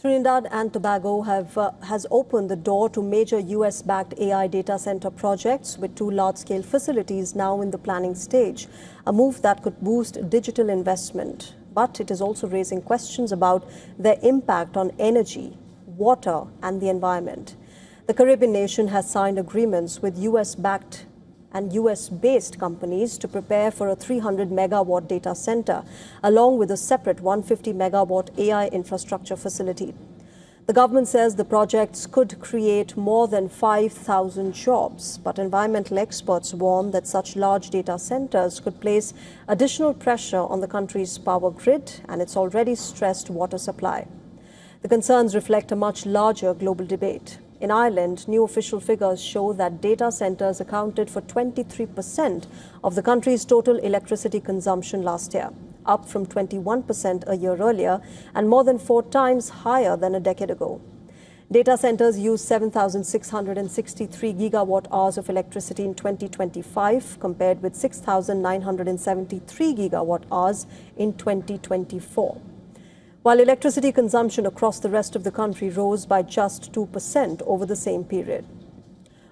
Trinidad and Tobago has opened the door to major US-backed AI data center projects with 2 large-scale facilities now in the planning stage, a move that could boost digital investment. But it is also raising questions about their impact on energy, water, and the environment. The Caribbean nation has signed agreements with US-backed and US-based companies to prepare for a 300-megawatt data center, along with a separate 150-megawatt AI infrastructure facility. The government says the projects could create more than 5,000 jobs, but environmental experts warn that such large data centers could place additional pressure on the country's power grid and its already stressed water supply. The concerns reflect a much larger global debate. In Ireland, new official figures show that data centers accounted for 23% of the country's total electricity consumption last year, up from 21% a year earlier and more than 4 times higher than a decade ago. Data centers used 7,663 gigawatt hours of electricity in 2025, compared with 6,973 gigawatt hours in 2024. While electricity consumption across the rest of the country rose by just 2% over the same period.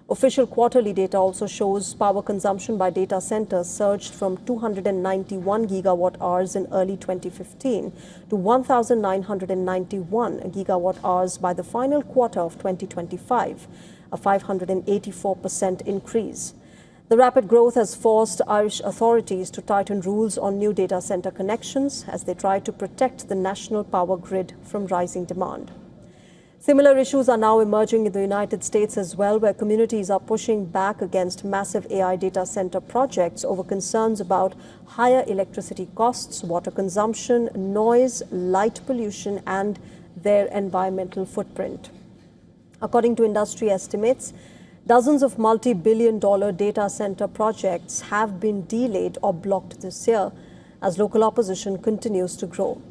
Official quarterly data also shows power consumption by data centers surged from 291 gigawatt hours in early 2015 to 1,991 gigawatt hours by the final quarter of 2025, a 584% increase. The rapid growth has forced Irish authorities to tighten rules on new data center connections as they try to protect the national power grid from rising demand. Similar issues are now emerging in the United States as well, where communities are pushing back against massive AI data center projects over concerns about higher electricity costs, water consumption, noise, light pollution, and their environmental footprint. According to industry estimates, dozens of multi-billion-dollar data center projects have been delayed or blocked this year as local opposition continues to grow.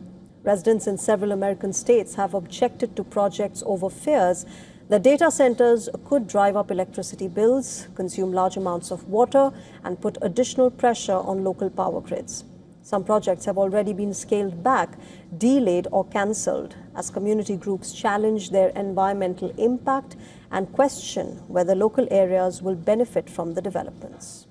Residents in several American states have objected to projects over fears that data centers could drive up electricity bills, consume large amounts of water, and put additional pressure on local power grids. Some projects have already been scaled back, delayed, or cancelled as community groups challenge their environmental impact and question whether local areas will benefit from the developments.